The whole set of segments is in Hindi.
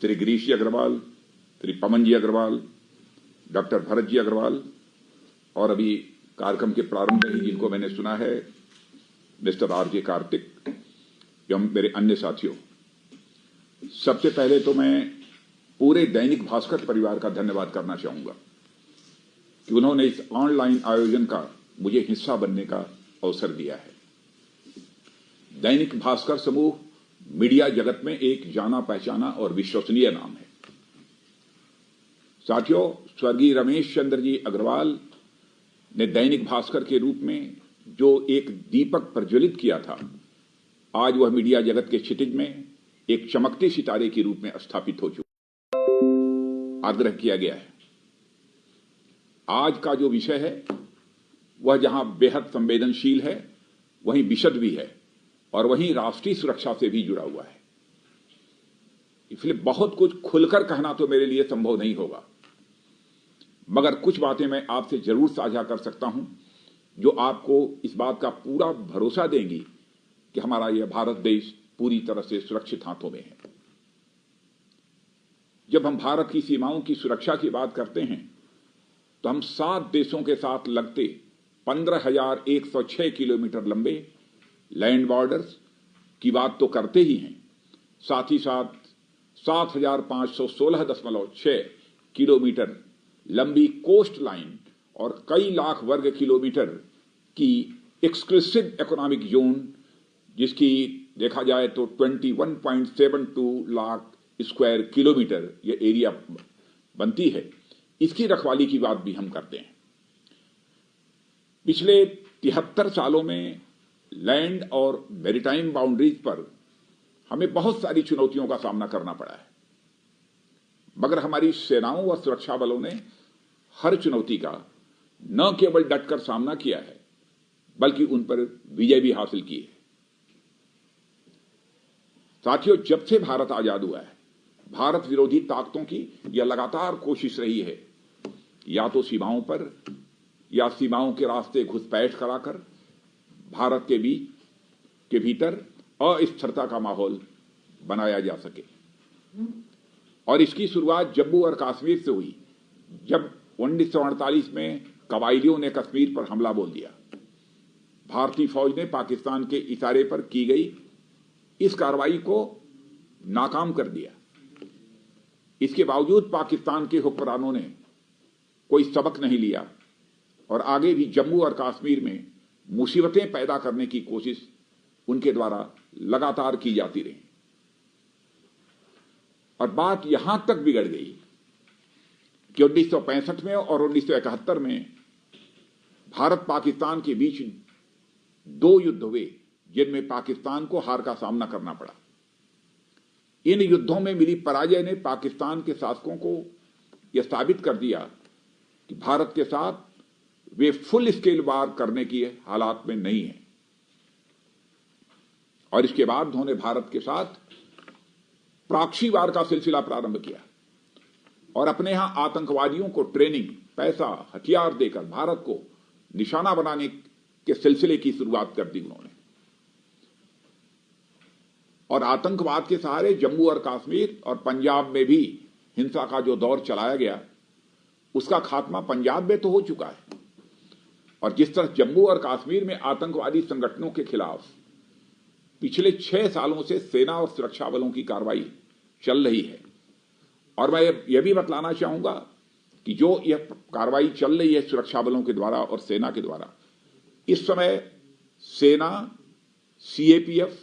श्री गिरीश जी अग्रवाल, श्री पवन जी अग्रवाल, डॉक्टर भरत जी अग्रवाल और अभी कार्यक्रम के प्रारंभ में ही जिनको मैंने सुना है मिस्टर आर.जे. कार्तिक एवं मेरे अन्य साथियों, सबसे पहले तो मैं पूरे दैनिक भास्कर परिवार का धन्यवाद करना चाहूंगा कि उन्होंने इस ऑनलाइन आयोजन का मुझे हिस्सा बनने का अवसर दिया है। दैनिक भास्कर समूह मीडिया जगत में एक जाना पहचाना और विश्वसनीय नाम है। साथियों, स्वर्गीय रमेश चंद्र जी अग्रवाल ने दैनिक भास्कर के रूप में जो एक दीपक प्रज्वलित किया था, आज वह मीडिया जगत के क्षितिज में एक चमकते सितारे के रूप में स्थापित हो चुका। आग्रह किया गया है, आज का जो विषय है वह जहां बेहद संवेदनशील है, वहीं विशद भी है और वहीं राष्ट्रीय सुरक्षा से भी जुड़ा हुआ है। इसलिए बहुत कुछ खुलकर कहना तो मेरे लिए संभव नहीं होगा, मगर कुछ बातें मैं आपसे जरूर साझा कर सकता हूं जो आपको इस बात का पूरा भरोसा देंगी कि हमारा यह भारत देश पूरी तरह से सुरक्षित हाथों में है। जब हम भारत की सीमाओं की सुरक्षा की बात करते हैं तो हम 7 देशों के साथ लगते 15,106 किलोमीटर लंबे लैंड बॉर्डर्स की बात तो करते ही हैं, साथ ही साथ 7,516.6 किलोमीटर लंबी कोस्ट लाइन और कई लाख वर्ग किलोमीटर की एक्सक्लूसिव इकोनॉमिक जोन, जिसकी देखा जाए तो 21.72 लाख स्क्वायर किलोमीटर ये एरिया बनती है, इसकी रखवाली की बात भी हम करते हैं। पिछले 73 सालों में लैंड और मैरीटाइम बाउंड्रीज पर हमें बहुत सारी चुनौतियों का सामना करना पड़ा है, मगर हमारी सेनाओं व सुरक्षा बलों ने हर चुनौती का न केवल डटकर सामना किया है बल्कि उन पर विजय भी हासिल की है। साथियों, जब से भारत आजाद हुआ है, भारत विरोधी ताकतों की यह लगातार कोशिश रही है या तो सीमाओं पर या सीमाओं के रास्ते घुसपैठ कराकर भारत के भीतर अस्थिरता का माहौल बनाया जा सके। और इसकी शुरुआत जम्मू और कश्मीर से हुई, जब 1948 में कबायलियों ने कश्मीर पर हमला बोल दिया। भारतीय फौज ने पाकिस्तान के इशारे पर की गई इस कार्रवाई को नाकाम कर दिया। इसके बावजूद पाकिस्तान के हुक्मरानों ने कोई सबक नहीं लिया और आगे भी जम्मू और कश्मीर में मुसीबतें पैदा करने की कोशिश उनके द्वारा लगातार की जाती रही। और बात यहां तक बिगड़ गई कि 1965 में और 1971 में भारत पाकिस्तान के बीच 2 युद्ध हुए, जिनमें पाकिस्तान को हार का सामना करना पड़ा। इन युद्धों में मिली पराजय ने पाकिस्तान के शासकों को यह साबित कर दिया कि भारत के साथ वे फुल स्केल वार करने की हालात में नहीं है। और इसके बाद उन्होंने भारत के साथ प्रॉक्सी वार का सिलसिला प्रारंभ किया और अपने यहां आतंकवादियों को ट्रेनिंग, पैसा, हथियार देकर भारत को निशाना बनाने के सिलसिले की शुरुआत कर दी उन्होंने। और आतंकवाद के सहारे जम्मू और कश्मीर और पंजाब में भी हिंसा का जो दौर चलाया गया, उसका खात्मा पंजाब में तो हो चुका है। और जिस तरह जम्मू और कश्मीर में आतंकवादी संगठनों के खिलाफ पिछले 6 सालों से सेना और सुरक्षा बलों की कार्रवाई चल रही है, और मैं यह भी बतलाना चाहूंगा कि जो यह कार्रवाई चल रही है सुरक्षा बलों के द्वारा और सेना के द्वारा, इस समय सेना, सीएपीएफ,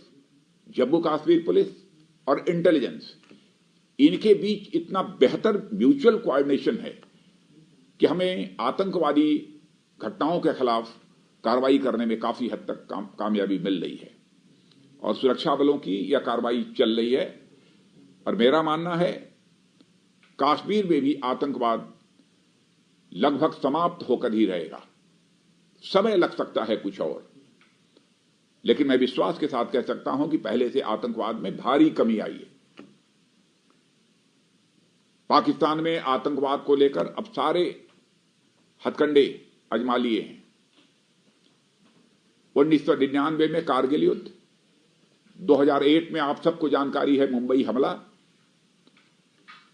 जम्मू कश्मीर पुलिस और इंटेलिजेंस, इनके बीच इतना बेहतर म्यूचुअल कोऑर्डिनेशन है कि हमें आतंकवादी घटनाओं के खिलाफ कार्रवाई करने में काफी हद तक कामयाबी मिल रही है। और सुरक्षा बलों की यह कार्रवाई चल रही है और मेरा मानना है कश्मीर में भी आतंकवाद लगभग समाप्त होकर ही रहेगा। समय लग सकता है कुछ और, लेकिन मैं विश्वास के साथ कह सकता हूं कि पहले से आतंकवाद में भारी कमी आई है। पाकिस्तान में आतंकवाद को लेकर अब सारे हथकंडे आजमा लिए हैं। 1999 में कारगिल युद्ध, 2001 में आप सबको जानकारी है मुंबई हमला,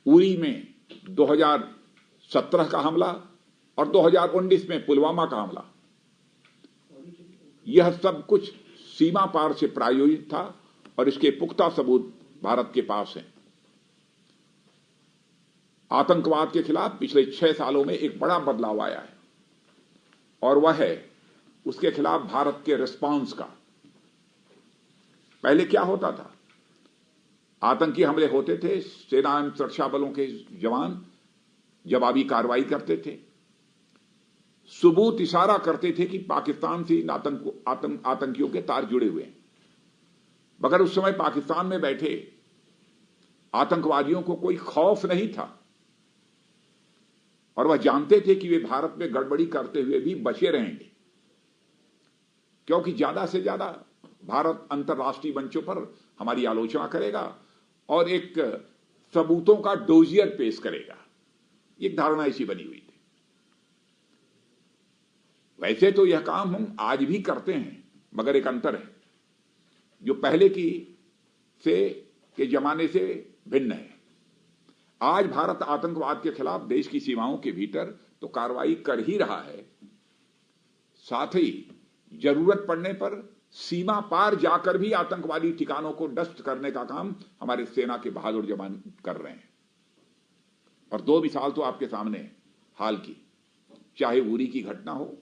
उरी में 2017 का हमला और 2019 में पुलवामा का हमला, यह सब कुछ सीमा पार से प्रायोजित था और इसके पुख्ता सबूत भारत के पास हैं। आतंकवाद के खिलाफ पिछले 6 सालों में एक बड़ा बदलाव आया है और वह है उसके खिलाफ भारत के रिस्पांस का। पहले क्या होता था, आतंकी हमले होते थे, सेना एवं सुरक्षा बलों के जवान जवाबी कार्रवाई करते थे, सबूत इशारा करते थे कि पाकिस्तान से आतंकियों के तार जुड़े हुए हैं, मगर उस समय पाकिस्तान में बैठे आतंकवादियों को कोई खौफ नहीं था और वह जानते थे कि वे भारत में गड़बड़ी करते हुए भी बचे रहेंगे, क्योंकि ज्यादा से ज्यादा भारत अंतर्राष्ट्रीय मंचों पर हमारी आलोचना करेगा और एक सबूतों का डोजियर पेश करेगा। एक धारणा ऐसी बनी हुई थी। वैसे तो यह काम हम आज भी करते हैं, मगर एक अंतर है जो पहले के जमाने से भिन्न है। आज भारत आतंकवाद के खिलाफ देश की सीमाओं के भीतर तो कार्रवाई कर ही रहा है, साथ ही जरूरत पड़ने पर सीमा पार जाकर भी आतंकवादी ठिकानों को नष्ट करने का काम हमारे सेना के बहादुर जवान कर रहे हैं। और 2 मिसाल तो आपके सामने है हाल की, चाहे उरी की घटना हो,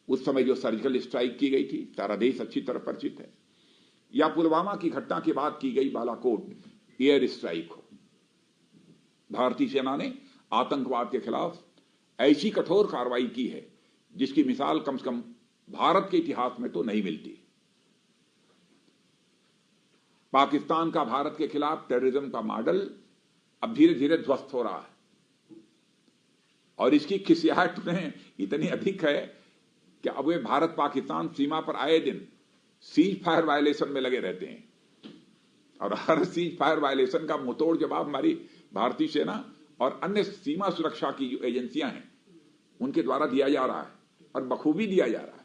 उस समय जो सर्जिकल स्ट्राइक की गई थी, सारा देश अच्छी तरह परिचित है, या पुलवामा की घटना के बाद की गई बालाकोट एयर स्ट्राइक हो। भारतीय सेना ने आतंकवाद के खिलाफ ऐसी कठोर कार्रवाई की है जिसकी मिसाल कम से कम भारत के इतिहास में तो नहीं मिलती। पाकिस्तान का भारत के खिलाफ टेररिज्म का मॉडल अब धीरे धीरे ध्वस्त हो रहा है और इसकी खिसियाहट में इतनी अधिक है कि अब वे भारत पाकिस्तान सीमा पर आए दिन सीज फायर वायलेशन में लगे रहते हैं और हर सीज फायर वायलेशन का मुंहतोड़ जवाब हमारी भारतीय सेना और अन्य सीमा सुरक्षा की जो एजेंसियां हैं उनके द्वारा दिया जा रहा है और बखूबी दिया जा रहा है।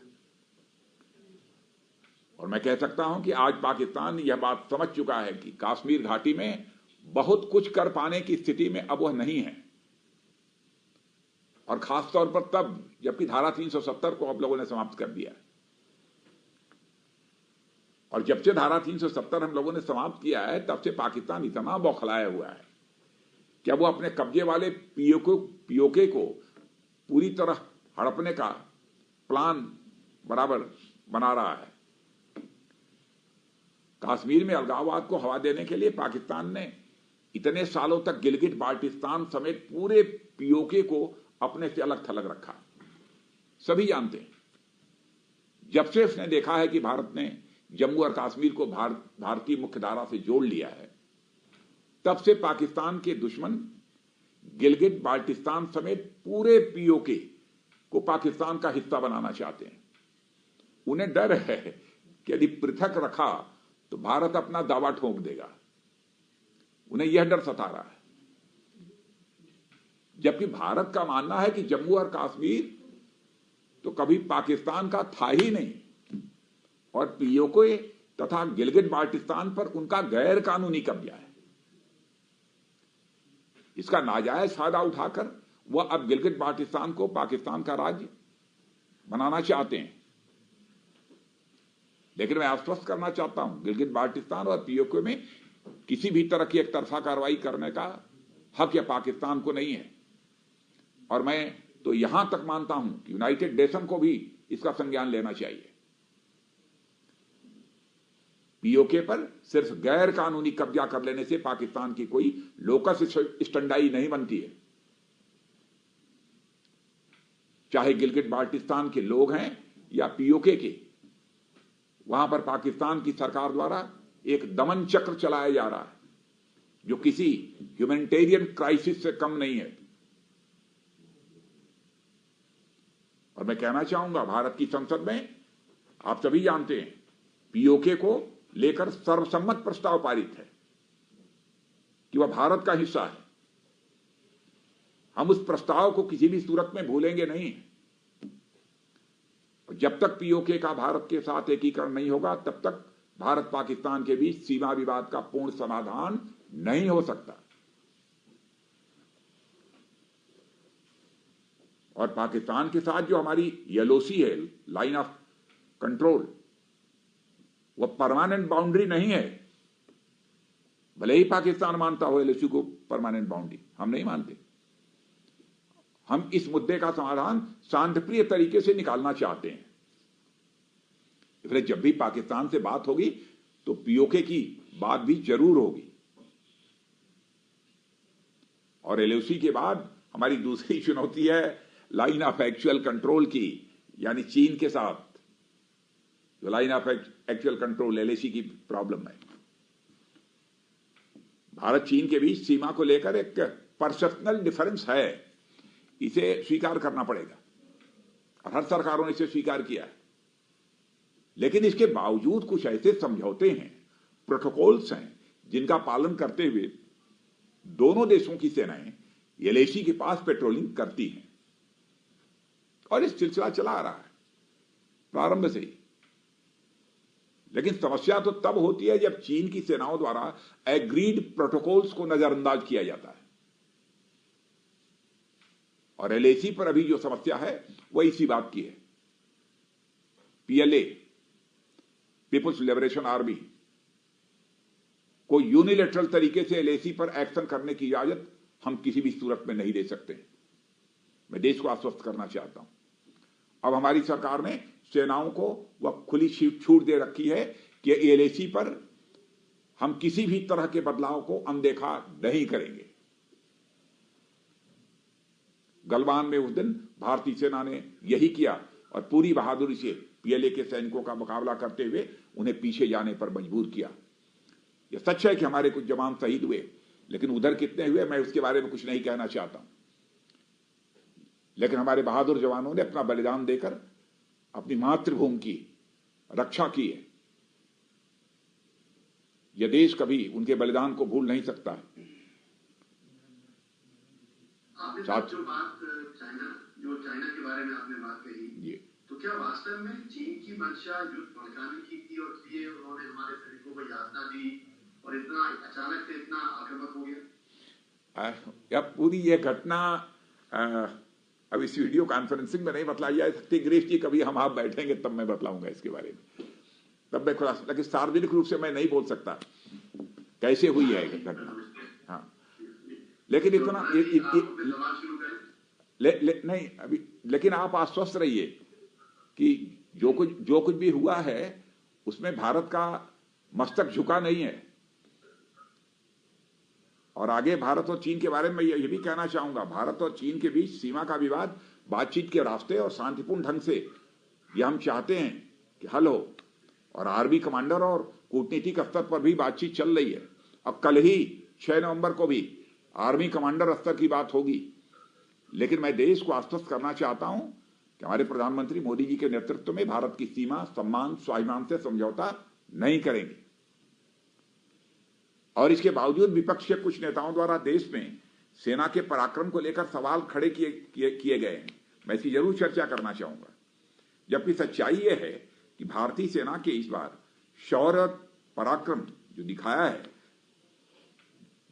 और मैं कह सकता हूं कि आज पाकिस्तान यह बात समझ चुका है कि कश्मीर घाटी में बहुत कुछ कर पाने की स्थिति में अब वह नहीं है, और खासतौर पर तब जबकि धारा 370 को अब लोगों ने समाप्त कर दिया। और जब से धारा 370 हम लोगों ने समाप्त किया है तब से पाकिस्तान इतना बौखलाया हुआ है कि अब वो अपने कब्जे वाले पीओके को पूरी तरह हड़पने का प्लान बराबर बना रहा है। कश्मीर में अलगाववाद को हवा देने के लिए पाकिस्तान ने इतने सालों तक गिलगिट बाल्टिस्तान समेत पूरे पीओके को अपने से अलग थलग रखा। सभी जानते हैं, जब से उसने देखा है कि भारत ने जम्मू और कश्मीर को भारतीय मुख्यधारा से जोड़ लिया है, तब से पाकिस्तान के दुश्मन गिलगिट बाल्टिस्तान समेत पूरे पीओके को पाकिस्तान का हिस्सा बनाना चाहते हैं। उन्हें डर है कि यदि पृथक रखा तो भारत अपना दावा ठोक देगा। उन्हें यह डर सता रहा है, जबकि भारत का मानना है कि जम्मू और कश्मीर तो कभी पाकिस्तान का था ही नहीं और पीओके तथा गिलगिट बाल्टिस्तान पर उनका गैर कानूनी कब्जा है। इसका नाजायज फायदा उठाकर वह अब गिलगिट बाल्टिस्तान को पाकिस्तान का राज्य बनाना चाहते हैं। लेकिन मैं आश्वस्त करना चाहता हूं, गिलगिट बाल्टिस्तान और पीओके में किसी भी तरह की एक तरफा कार्रवाई करने का हक या पाकिस्तान को नहीं है। और मैं तो यहां तक मानता हूं कि यूनाइटेड नेशन को भी इसका संज्ञान लेना चाहिए। पीओके पर सिर्फ गैर कानूनी कब्जा कर लेने से पाकिस्तान की कोई लोकस स्टैंडाई नहीं बनती है। चाहे गिलगिट बाल्टिस्तान के लोग हैं या पीओके के, वहां पर पाकिस्तान की सरकार द्वारा एक दमन चक्र चलाया जा रहा है जो किसी ह्यूमैनिटेरियन क्राइसिस से कम नहीं है। और मैं कहना चाहूंगा, भारत की संसद में आप सभी जानते हैं पीओके को लेकर सर्वसम्मत प्रस्ताव पारित है कि वह भारत का हिस्सा है। हम उस प्रस्ताव को किसी भी सूरत में भूलेंगे नहीं। जब तक पीओके का भारत के साथ एकीकरण नहीं होगा तब तक भारत पाकिस्तान के बीच सीमा विवाद का पूर्ण समाधान नहीं हो सकता। और पाकिस्तान के साथ जो हमारी एलओसी है, लाइन ऑफ कंट्रोल, वह परमानेंट बाउंड्री नहीं है। भले ही पाकिस्तान मानता हो एलओसी को परमानेंट बाउंड्री, हम नहीं मानते। हम इस मुद्दे का समाधान शांतिप्रिय तरीके से निकालना चाहते हैं। इसलिए जब भी पाकिस्तान से बात होगी तो पीओके की बात भी जरूर होगी। और एलओसी के बाद हमारी दूसरी चुनौती है लाइन ऑफ एक्चुअल कंट्रोल की, यानी चीन के साथ जो line of actual control LAC की प्रॉब्लम है। भारत चीन के बीच सीमा को लेकर एक परसेप्शनल डिफरेंस है, इसे स्वीकार करना पड़ेगा और हर सरकारों ने इसे स्वीकार किया है। लेकिन इसके बावजूद कुछ ऐसे समझौते हैं, प्रोटोकॉल्स हैं, जिनका पालन करते हुए दोनों देशों की सेनाएं एलएसी के पास पेट्रोलिंग करती हैं और इस सिलसिला चला आ रहा है प्रारंभ से ही। लेकिन समस्या तो तब होती है जब चीन की सेनाओं द्वारा एग्रीड प्रोटोकॉल्स को नजरअंदाज किया जाता है। और एलएसी पर अभी जो समस्या है वह इसी बात की है। पीएलए, पीपुल्स लिबरेशन आर्मी, को यूनिलेटरल तरीके से एलएसी पर एक्शन करने की इजाजत हम किसी भी सूरत में नहीं दे सकते। मैं देश को आश्वस्त करना चाहता हूं। अब हमारी सरकार ने सेनाओं को वह खुली छूट दे रखी है कि एलएसी पर हम किसी भी तरह के बदलाव को अनदेखा नहीं करेंगे। गलवान में उस दिन भारतीय सेना ने यही किया और पूरी बहादुरी से पीएलए के सैनिकों का मुकाबला करते हुए उन्हें पीछे जाने पर मजबूर किया। यह सच है कि हमारे कुछ जवान शहीद हुए, लेकिन उधर कितने हुए मैं उसके बारे में कुछ नहीं कहना चाहता हूं। लेकिन हमारे बहादुर जवानों ने अपना बलिदान देकर अपनी मातृभूमि की रक्षा की है। यह देश कभी उनके बलिदान को भूल नहीं सकता है। आपने जो चाइना के बारे में आपने बात कही, तो क्या वास्तव में चीन की मंशा युद्ध भड़काने की थी और इसलिए उन्होंने हमारे सैनिकों को यातना दी और इतना अचानक से इतना आक्रामक हो गया? अब पूरी यह घटना अब इस वीडियो कॉन्फ्रेंसिंग में नहीं बतलाई जा सकती। गिरीश जी, कभी हम आप बैठेंगे तब मैं बतलाऊंगा इसके बारे में, तब मैं खुलासा, लेकिन सार्वजनिक रूप से मैं नहीं बोल सकता कैसे हुई है घटना। हाँ, लेकिन इतना नहीं अभी, लेकिन आप आश्वस्त रहिए कि जो कुछ भी हुआ है उसमें भारत का मस्तक झुका नहीं है। और आगे भारत और चीन के बारे में यह भी कहना चाहूंगा, भारत और चीन के बीच सीमा का विवाद बातचीत के रास्ते और शांतिपूर्ण ढंग से यह हम चाहते हैं कि हल हो। और आर्मी कमांडर और कूटनीतिक स्तर पर भी बातचीत चल रही है। अब कल ही 6 नवंबर को भी आर्मी कमांडर स्तर की बात होगी। लेकिन मैं देश को आश्वस्त करना चाहता हूं कि हमारे प्रधानमंत्री मोदी जी के नेतृत्व में भारत की सीमा, सम्मान, स्वाभिमान से समझौता नहीं करेंगे। और इसके बावजूद विपक्ष के कुछ नेताओं द्वारा देश में सेना के पराक्रम को लेकर सवाल खड़े किए गए हैं। मैं इसकी जरूर चर्चा करना चाहूंगा। जबकि सच्चाई यह है कि भारतीय सेना के इस बार शौर्य और पराक्रम जो दिखाया है,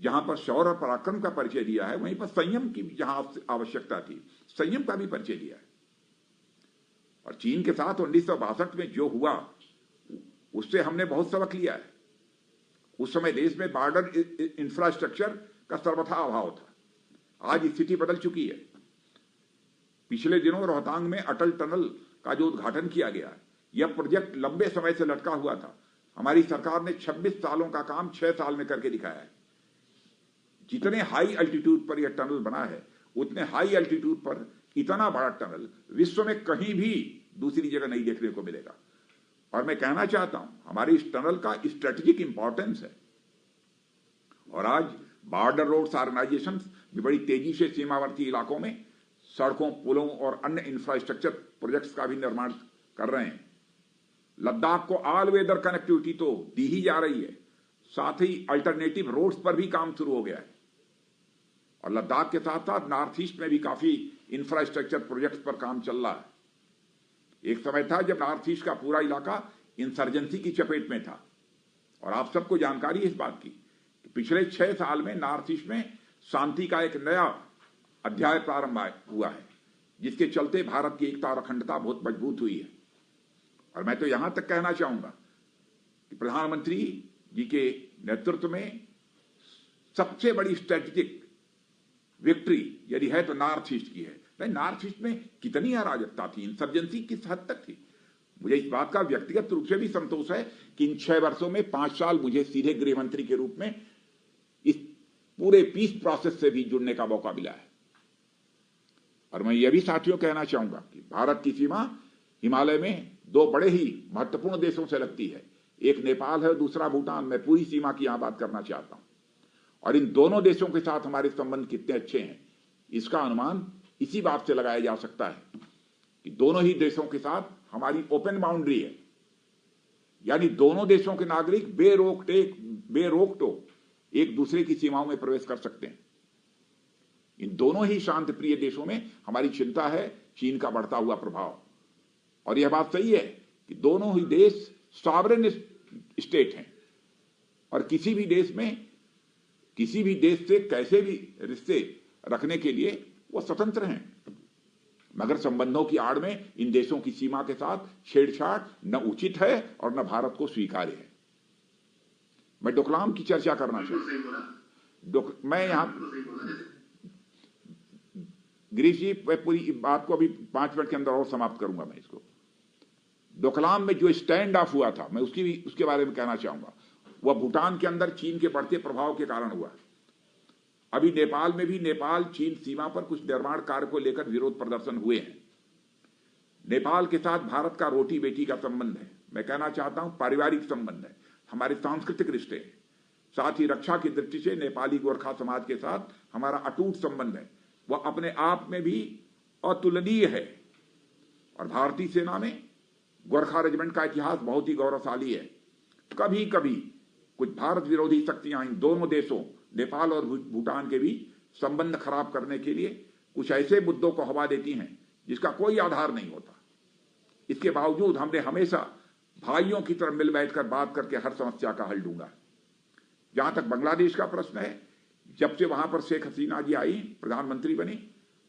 जहां पर शौर्य और पराक्रम का परिचय दिया है, वहीं पर संयम की जहां आवश्यकता थी, संयम का भी परिचय दिया है। और चीन के साथ 1962 में जो हुआ उससे हमने बहुत सबक लिया है। उस समय देश में बॉर्डर इंफ्रास्ट्रक्चर का सर्वथा अभाव था। आज स्थिति बदल चुकी है। पिछले दिनों रोहतांग में अटल टनल का जो उद्घाटन किया गया, यह प्रोजेक्ट लंबे समय से लटका हुआ था। हमारी सरकार ने 26 सालों का काम 6 साल में करके दिखाया है। जितने हाई अल्टीट्यूड पर यह टनल बना है, उतने हाई अल्टीट्यूड पर इतना बड़ा टनल विश्व में कहीं भी दूसरी जगह नहीं देखने को मिलेगा। और मैं कहना चाहता हूं, हमारे इस टनल का स्ट्रेटेजिक इंपॉर्टेंस है। और आज बॉर्डर रोड्स ऑर्गेनाइजेशन भी बड़ी तेजी से सीमावर्ती इलाकों में सड़कों, पुलों और अन्य इंफ्रास्ट्रक्चर प्रोजेक्ट्स का भी निर्माण कर रहे हैं। लद्दाख को ऑल वेदर कनेक्टिविटी तो दी ही जा रही है, साथ ही अल्टरनेटिव रोड्स पर भी काम शुरू हो गया है। और लद्दाख के साथ साथ नॉर्थ ईस्ट में भी काफी इंफ्रास्ट्रक्चर प्रोजेक्ट्स पर काम चल रहा है। एक समय था जब नॉर्थ ईस्ट का पूरा इलाका इंसर्जेंसी की चपेट में था। और आप सबको जानकारी है इस बात की कि पिछले 6 साल में नॉर्थ ईस्ट में शांति का एक नया अध्याय प्रारंभ हुआ है। जिसके चलते भारत की एकता और अखंडता बहुत मजबूत हुई है। और मैं तो यहां तक कहना चाहूंगा कि प्रधानमंत्री जी के नेतृत्व में सबसे बड़ी स्ट्रेटेजिक विक्ट्री यदि है तो नॉर्थ ईस्ट की है। नहीं, नॉर्थ ईस्ट में कितनी अराजकता थी, इंसर्जेंसी किस हद तक थी। मुझे इस बात का व्यक्तिगत रूप से भी संतोष है कि इन 6 वर्षों में 5 साल मुझे सीधे गृह मंत्री के रूप में इस पूरे पीस प्रोसेस से भी जुड़ने का मौका मिला है। और मैं यह भी साथियों कहना चाहूंगा कि भारत की सीमा हिमालय में 2 बड़े ही महत्वपूर्ण देशों से लगती है, एक नेपाल है, दूसरा भूटान। मैं पूरी सीमा की यहां बात करना चाहता हूं। और इन दोनों देशों के साथ हमारे संबंध कितने अच्छे हैं, इसका अनुमान इसी बात से लगाया जा सकता है कि दोनों ही देशों के साथ हमारी ओपन बाउंड्री है, यानी दोनों देशों के नागरिक बेरोक टोक एक दूसरे की सीमाओं में प्रवेश कर सकते हैं। इन दोनों ही शांत प्रिय देशों में हमारी चिंता है चीन का बढ़ता हुआ प्रभाव। और यह बात सही है कि दोनों ही देश सॉवरेन स्टेट हैं और किसी भी देश से कैसे भी रिश्ते रखने के लिए वो स्वतंत्र हैं, मगर संबंधों की आड़ में इन देशों की सीमा के साथ छेड़छाड़ न उचित है और न भारत को स्वीकार्य है। मैं डोकलाम की चर्चा करना चाहूंगा। मैं यहां गिरीश जी, मैं पूरी बात को अभी 5 मिनट के अंदर और समाप्त करूंगा। मैं इसको डोकलाम में जो स्टैंड ऑफ हुआ था, मैं उसके बारे में कहना चाहूंगा। वह भूटान के अंदर चीन के बढ़ते प्रभाव के कारण हुआ। अभी नेपाल में भी नेपाल चीन सीमा पर कुछ निर्माण कार्य को लेकर विरोध प्रदर्शन हुए हैं। नेपाल के साथ भारत का रोटी बेटी का संबंध है, मैं कहना चाहता हूं पारिवारिक संबंध है, हमारे सांस्कृतिक रिश्ते हैं। साथ ही रक्षा की दृष्टि से नेपाली गोरखा समाज के साथ हमारा अटूट संबंध है, वह अपने आप में भी अतुलनीय है। और भारतीय सेना में गोरखा रेजिमेंट का इतिहास बहुत ही गौरवशाली है। कभी कभी कुछ भारत विरोधी शक्तियां इन दोनों देशों नेपाल और भूटान के बीच संबंध खराब करने के लिए कुछ ऐसे मुद्दों को हवा देती हैं जिसका कोई आधार नहीं होता। इसके बावजूद हमने हमेशा भाइयों की तरह मिल बैठकर बात करके हर समस्या का हल ढूंढा। जहां तक बांग्लादेश का प्रश्न है, जब से वहां पर शेख हसीना जी आई, प्रधानमंत्री बनी,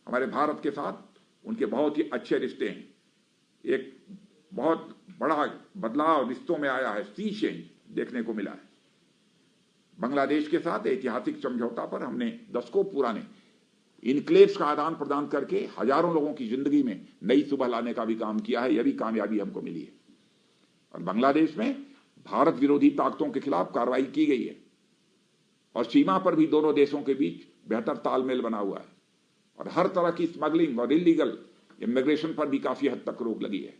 हमारे भारत के साथ उनके बहुत ही अच्छे रिश्ते हैं। एक बहुत बड़ा बदलाव रिश्तों में आया है, सी चेंज देखने को मिला है। बांग्लादेश के साथ ऐतिहासिक समझौता पर हमने दशकों पुराने इनक्लेव्स का आदान प्रदान करके हजारों लोगों की जिंदगी में नई सुबह लाने का भी काम किया है। यह भी कामयाबी हमको मिली है। और बांग्लादेश में भारत विरोधी ताकतों के खिलाफ कार्रवाई की गई है और सीमा पर भी दोनों देशों के बीच बेहतर तालमेल बना हुआ है और हर तरह की स्मगलिंग और इलीगल इमिग्रेशन पर भी काफी हद तक रोक लगी है।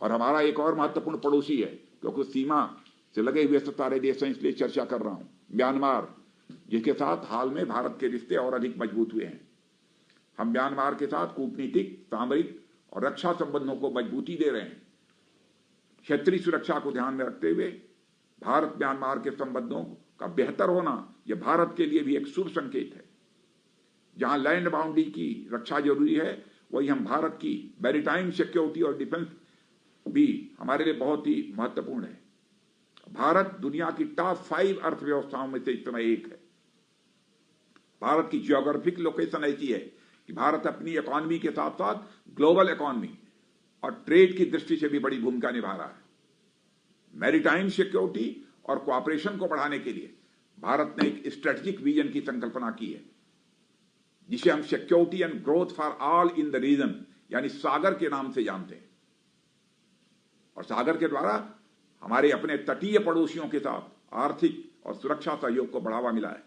और हमारा एक और महत्वपूर्ण पड़ोसी है, क्योंकि सीमा से लगे हुए सारे देश हैं, इसलिए चर्चा कर रहा हूं, म्यांमार, जिसके साथ हाल में भारत के रिश्ते और अधिक मजबूत हुए हैं। हम म्यांमार के साथ कूटनीतिक, सामरिक और रक्षा संबंधों को मजबूती दे रहे हैं। क्षेत्रीय सुरक्षा को ध्यान में रखते हुए भारत म्यांमार के संबंधों का बेहतर होना यह भारत के लिए भी एक शुभ संकेत है। जहां लैंड बाउंड्री की रक्षा जरूरी है, वही हम भारत की मैरीटाइम सिक्योरिटी और डिफेंस भी हमारे लिए बहुत ही महत्वपूर्ण है। भारत दुनिया की टॉप 5 अर्थव्यवस्थाओं में से इस समय एक है। भारत की जियोग्राफिक लोकेशन ऐसी है कि भारत अपनी इकोनॉमी के साथ साथ ग्लोबल इकोनॉमी और ट्रेड की दृष्टि से भी बड़ी भूमिका निभा रहा है। मैरीटाइम सिक्योरिटी और कोऑपरेशन को बढ़ाने के लिए भारत ने एक स्ट्रेटेजिक विजन की संकल्पना की है, जिसे हम security and growth for all in the region, यानी सागर के नाम से जानते हैं। और सागर के द्वारा हमारे अपने तटीय पड़ोसियों के साथ आर्थिक और सुरक्षा सहयोग को बढ़ावा मिला है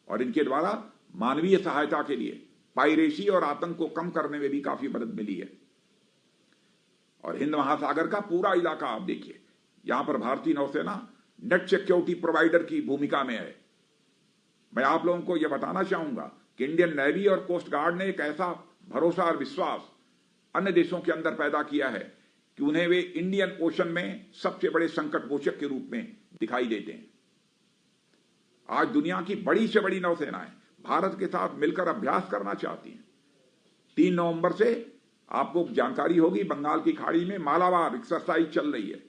और इनके द्वारा मानवीय सहायता के लिए पाइरेसी और आतंक को कम करने में भी काफी मदद मिली है। और हिंद महासागर का पूरा इलाका आप देखिए, यहां पर भारतीय नौसेना नेट सिक्योरिटी प्रोवाइडर की भूमिका में है। मैं आप लोगों को यह बताना चाहूंगा कि इंडियन नेवी और कोस्ट गार्ड ने एक ऐसा भरोसा और विश्वास अन्य देशों के अंदर पैदा किया है कि उन्हें वे इंडियन ओशन में सबसे बड़े संकट मोचक के रूप में दिखाई देते हैं। आज दुनिया की बड़ी से बड़ी नौसेनाएं भारत के साथ मिलकर अभ्यास करना चाहती हैं। 3 नवंबर से आपको जानकारी होगी, बंगाल की खाड़ी में मालाबार एक्सरसाइज चल रही है,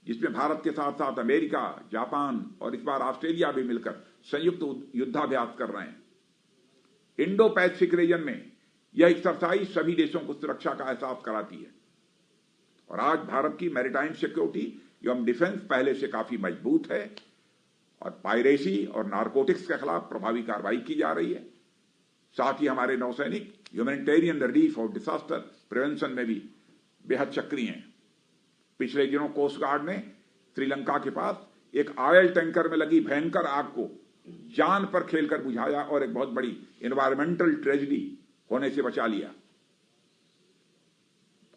जिसमें भारत के साथ साथ अमेरिका, जापान और इस बार ऑस्ट्रेलिया भी मिलकर संयुक्त युद्धाभ्यास कर रहे हैं। इंडो पैसिफिक रीजन में यह एक्सरसाइज सभी देशों को सुरक्षा का एहसास कराती है और आज भारत की मैरीटाइम सिक्योरिटी एवं डिफेंस पहले से काफी मजबूत है और पायरेसी और नारकोटिक्स के खिलाफ प्रभावी कार्रवाई की जा रही है। साथ ही हमारे नौसैनिक ह्यूमैनिटेरियन रिलीफ और डिजास्टर प्रिवेंशन में भी बेहद सक्रिय हैं। पिछले दिनों कोस्ट गार्ड ने श्रीलंका के पास एक ऑयल टैंकर में लगी भयंकर आग को जान पर खेलकर बुझाया और एक बहुत बड़ी एनवायरमेंटल ट्रेजेडी होने से बचा लिया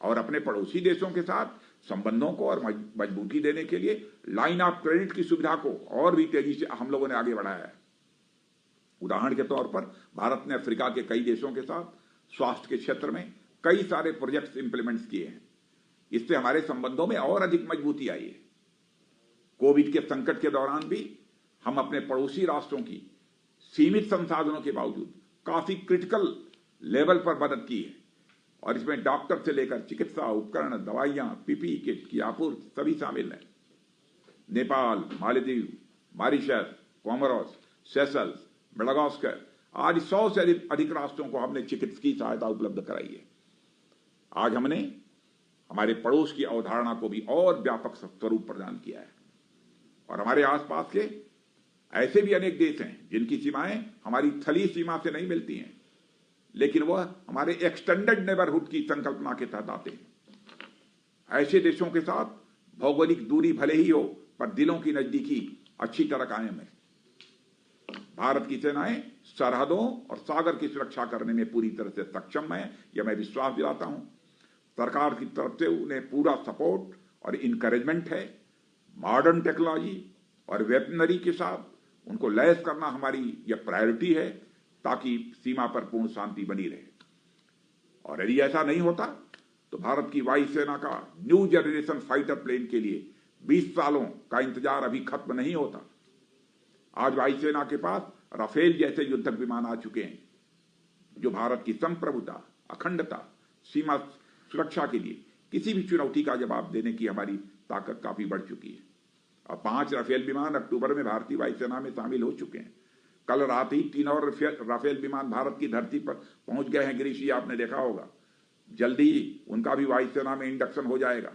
और अपने पड़ोसी देशों के साथ संबंधों को और मजबूती देने के लिए लाइन ऑफ क्रेडिट की सुविधा को और भी तेजी से हम लोगों ने आगे बढ़ाया है। उदाहरण के तौर पर भारत ने अफ्रीका के कई देशों के साथ स्वास्थ्य के क्षेत्र में कई सारे प्रोजेक्ट्स इंप्लीमेंट किए हैं। इससे हमारे संबंधों में और अधिक मजबूती आई है। कोविड के संकट के दौरान भी हम अपने पड़ोसी राष्ट्रों की सीमित संसाधनों के बावजूद काफी क्रिटिकल लेवल पर मदद की है और इसमें डॉक्टर से लेकर चिकित्सा उपकरण, दवाइयां, पीपीई किट की आपूर्ति सभी शामिल है। Nepal, Maldives, Mauritius, Comoros, Seychelles, Madagascar आज 100 से अधिक राष्ट्रों को हमने चिकित्सकीय सहायता उपलब्ध कराई है। आज हमने हमारे पड़ोस की अवधारणा को भी और व्यापक स्वरूप प्रदान किया है और हमारे आसपास के ऐसे भी अनेक देश हैं जिनकी सीमाएं हमारी थली सीमा से नहीं मिलती हैं, लेकिन वह हमारे एक्सटेंडेड नेबरहुड की संकल्पना के तहत आते हैं। ऐसे देशों के साथ भौगोलिक दूरी भले ही हो, पर दिलों की नजदीकी अच्छी तरह कायम है। भारत की सेनाएं सरहदों और सागर की सुरक्षा करने में पूरी तरह से सक्षम है, यह मैं विश्वास दिलाता हूं। सरकार की तरफ से उन्हें पूरा सपोर्ट और इनकरेजमेंट है। मॉडर्न टेक्नोलॉजी और वेपनरी के साथ उनको लैस करना हमारी यह प्रायोरिटी है ताकि सीमा पर पूर्ण शांति बनी रहे। और यदि ऐसा नहीं होता तो भारत की वायुसेना का न्यू जनरेशन फाइटर प्लेन के लिए 20 सालों का इंतजार अभी खत्म नहीं होता। आज वायुसेना के पास राफेल जैसे युद्धक विमान आ चुके हैं जो भारत की संप्रभुता, अखंडता, सीमा सुरक्षा के लिए किसी भी चुनौती का जवाब देने की हमारी ताकत काफी बढ़ चुकी है। अब 5 राफेल विमान अक्टूबर में भारतीय वायुसेना में शामिल हो चुके हैं। कल रात ही 3 और राफेल विमान भारत की धरती पर पहुंच गए हैं। गिरीश जी, आपने देखा होगा, जल्दी ही उनका भी वायुसेना में इंडक्शन हो जाएगा।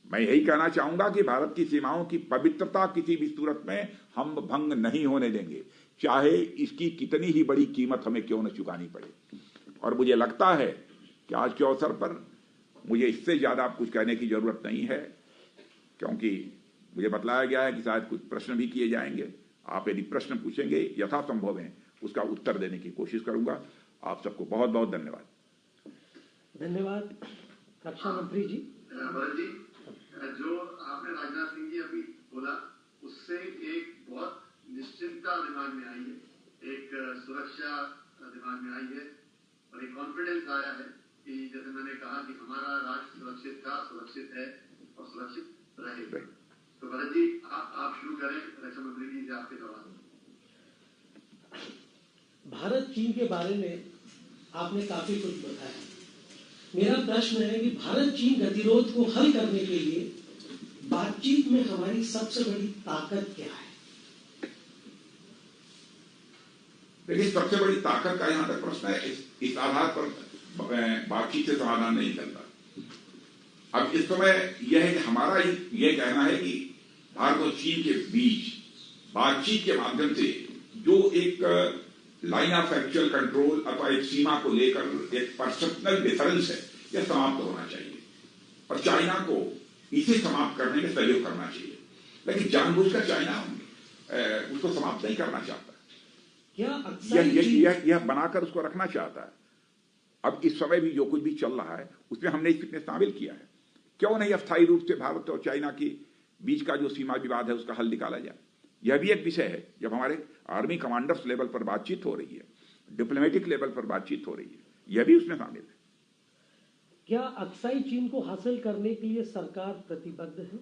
मैं यही कहना चाहूंगा कि भारत की सीमाओं की पवित्रता किसी भी सूरत में हम भंग नहीं होने देंगे, चाहे इसकी कितनी ही बड़ी कीमत हमें क्यों न चुकानी पड़े। और मुझे लगता है कि आज के अवसर पर मुझे इससे ज्यादा कुछ कहने की जरूरत नहीं है, क्योंकि मुझे बतलाया गया है कि शायद कुछ प्रश्न भी किए जाएंगे। आप यदि प्रश्न पूछेंगे यथासंभव है उसका उत्तर देने की कोशिश करूंगा। आप सबको बहुत बहुत धन्यवाद। धन्यवाद रक्षा मंत्री जी। भरत जी, जो आपने राजनाथ सिंह जी अभी बोला उससे एक बहुत निश्चिंतता दिमाग में आई है, एक सुरक्षा दिमाग में आई है और एक कॉन्फिडेंस आया है कि जैसे मैंने कहा कि हमारा राष्ट्र सुरक्षित था, सुरक्षित है और सुरक्षित रहेगा। तो भरत जी आप शुरू करें, रक्षा मंत्री जी से आपके सवाल। भारत चीन के बारे में आपने काफी कुछ बताया। मेरा प्रश्न है कि भारत चीन गतिरोध को हल करने के लिए बातचीत में हमारी सबसे बड़ी ताकत क्या है? देखिए, सबसे बड़ी ताकत का यहां तक प्रश्न है, इस आधार पर बातचीत से समाधान नहीं चलता। अब इस समय यह है कि हमारा यह कहना है कि भारत और चीन के बीच बातचीत के माध्यम से जो एक लाइन ऑफ एक्चुअल कंट्रोल अथवा एक सीमा को लेकर एक परसेप्शनल डिफरेंस है, यह समाप्त होना चाहिए और चाइना को इसे समाप्त करने में सहयोग करना चाहिए। लेकिन जानबूझकर चाइना उसको समाप्त नहीं करना चाहता, यह बनाकर उसको रखना चाहता है। अब इस समय भी जो कुछ भी चल रहा है उसमें हमने इसमें शामिल किया है। क्यों नहीं अस्थायी रूप से भारत और चाइना की बीच का जो सीमा विवाद है उसका हल निकाला जाए। यह भी एक विषय है। जब हमारे आर्मी कमांडर्स लेवल पर बातचीत हो रही है, डिप्लोमेटिक लेवल पर बातचीत हो रही है, यह भी उसमें शामिल है। क्या अक्साई चीन को हासिल करने के लिए सरकार प्रतिबद्ध है?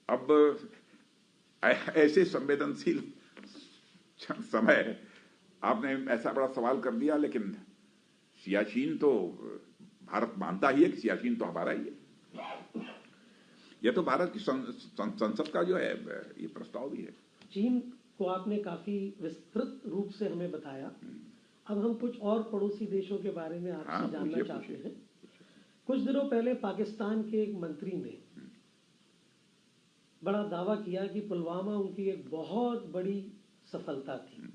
अब ऐसे संवेदनशील समय आपने ऐसा बड़ा सवाल कर दिया, लेकिन सियाचिन तो भारत मानता ही है कि सियाचिन तो हमारा ही है। यह तो भारत की संसद का जो है ये प्रस्ताव भी है। चीन को आपने काफी विस्तृत रूप से हमें बताया। अब हम कुछ और पड़ोसी देशों के बारे में आपसे जानना चाहते हैं। कुछ दिनों पहले पाकिस्तान के एक मंत्री ने बड़ा दावा किया कि पुलवामा उनकी एक बहुत बड़ी सफलता थी।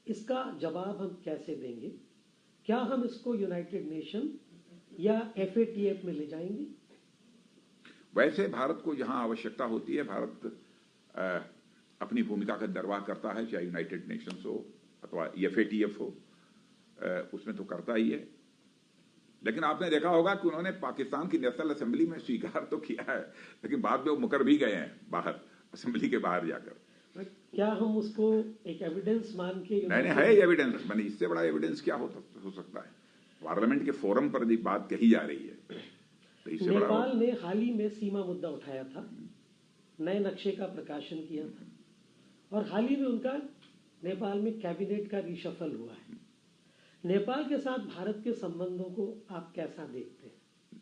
इसका जवाब हम कैसे देंगे? क्या हम इसको यूनाइटेड नेशन या FATF में ले जाएंगे? वैसे भारत को जहां आवश्यकता होती है, भारत अपनी भूमिका का निर्वाह करता है, चाहे यूनाइटेड नेशंस हो अथवा FATF हो, उसमें तो करता ही है। लेकिन आपने देखा होगा कि उन्होंने पाकिस्तान की नेशनल असेंबली में स्वीकार तो किया है, लेकिन बाद में वो मुकर भी गए हैं बाहर, असेंबली के बाहर जाकर। क्या हम उसको एक एविडेंस मान के? नहीं, है एविडेंस, मैंने इससे बड़ा एविडेंस क्या हो सकता है? पार्लियामेंट के फोरम पर भी बात कही जा रही है, तो इससे बड़ा। नेपाल ने हाल ही में सीमा मुद्दा उठाया था, नए नक्शे का प्रकाशन किया था, और हाल ही में उनका नेपाल में कैबिनेट का रिशफल हुआ है। नेपाल के साथ भारत के संबंधों को आप कैसा देखते हैं?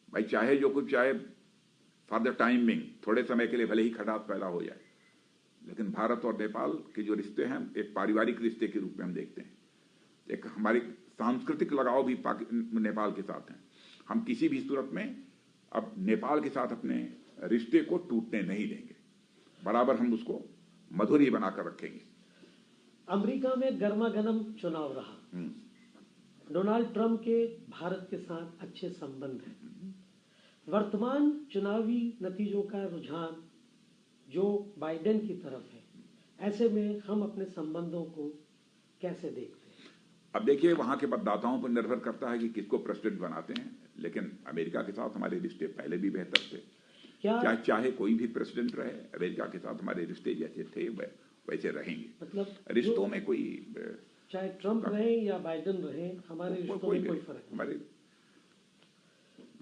भाई, चाहे जो कुछ चाहे, फॉर द टाइम बिंग, थोड़े समय के लिए भले ही खटास पैदा हो जाए, लेकिन भारत और नेपाल के जो रिश्ते हैं एक पारिवारिक रिश्ते के रूप में हम देखते हैं। एक हमारी सांस्कृतिक लगाव भी नेपाल के साथ है। हम किसी भी सूरत में अब नेपाल के साथ अपने रिश्ते को टूटने नहीं देंगे, बराबर हम उसको मधुर ही बनाकर रखेंगे। अमेरिका में गर्मागर्म चुनाव रहा, डोनाल्ड ट्रंप के भारत के साथ अच्छे संबंध हैं। वर्तमान चुनावी नतीजों का रुझान जो बाइडेन की तरफ है, ऐसे में हम अपने संबंधों को कैसे देखते हैं? अब देखिए, वहां के मतदाताओं पर निर्भर करता है कि किसको प्रेसिडेंट बनाते हैं, लेकिन अमेरिका के साथ हमारे रिश्ते पहले भी बेहतर थे। क्या चाहे कोई भी प्रेसिडेंट रहे, अमेरिका के साथ हमारे रिश्ते जैसे थे वैसे रहेंगे। मतलब रिश्तों में कोई, चाहे ट्रंप रहे या बाइडेन रहे, हमारे रिश्तों में कोई फर्क नहीं, हमारे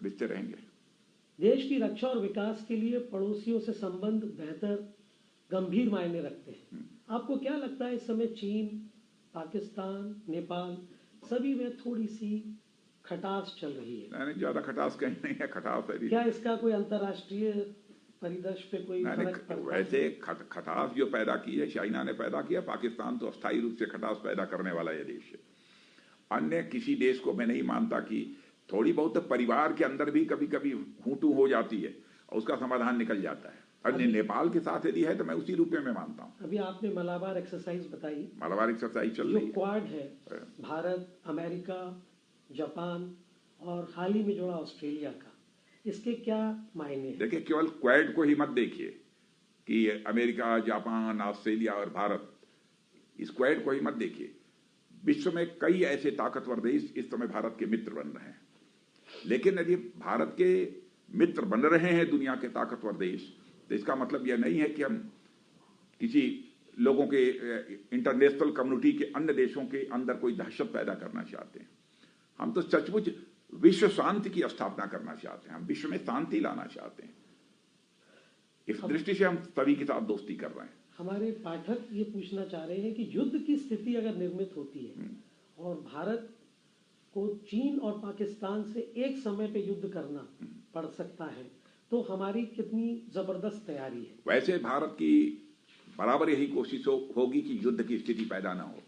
रिश्ते रहेंगे। देश की रक्षा और विकास के लिए पड़ोसियों से संबंध बेहतर गंभीर मायने रखते हैं। आपको क्या लगता है इस समय चीन, पाकिस्तान, नेपाल सभी में थोड़ी सी खटास चल रही है? नहीं, ज्यादा खटास कहीं नहीं है। खटास है, क्या इसका कोई अंतर्राष्ट्रीय परिदृश्य पे कोई फर्क पड़ता है? वैसे खटास जो पैदा की है चाइना ने पैदा किया। पाकिस्तान तो अस्थायी रूप से खटास पैदा करने वाला यह देश है। अन्य किसी देश को मैं नहीं मानता कि थोड़ी बहुत परिवार के अंदर भी कभी कभी हूटू हो जाती है और उसका समाधान निकल जाता है। अन्य नेपाल के साथ यदि है तो मैं उसी रूप में मैं मानता हूँ। अभी आपने मलाबार एक्सरसाइज बताई, मलाबार एक्सरसाइज चल रही है। क्वाड है, भारत, अमेरिका, जापान और हाल ही में जोड़ा ऑस्ट्रेलिया का, इसके क्या मायने हैं? देखिए, केवल क्वाड को ही मत देखिए कि अमेरिका, जापान, ऑस्ट्रेलिया और भारत, इस क्वाड को ही मत देखिए। विश्व में कई ऐसे ताकतवर देश इस समय भारत के मित्र बन रहे हैं, लेकिन यदि भारत के मित्र बन रहे हैं दुनिया के ताकतवर देश, तो इसका मतलब यह नहीं है कि हम किसी लोगों के, इंटरनेशनल कम्युनिटी के अन्य देशों के अंदर कोई दहशत पैदा करना चाहते हैं। हम तो सचमुच विश्व शांति की स्थापना करना चाहते हैं, हम विश्व में शांति लाना चाहते हैं। इस दृष्टि से हम सभी के साथ दोस्ती कर रहे हैं। हमारे पाठक ये पूछना चाह रहे हैं कि युद्ध की स्थिति अगर निर्मित होती है और भारत को चीन और पाकिस्तान से एक समय पे युद्ध करना पड़ सकता है, तो हमारी कितनी जबरदस्त तैयारी है? वैसे भारत की बराबर यही कोशिश होगी कि युद्ध की स्थिति पैदा ना हो,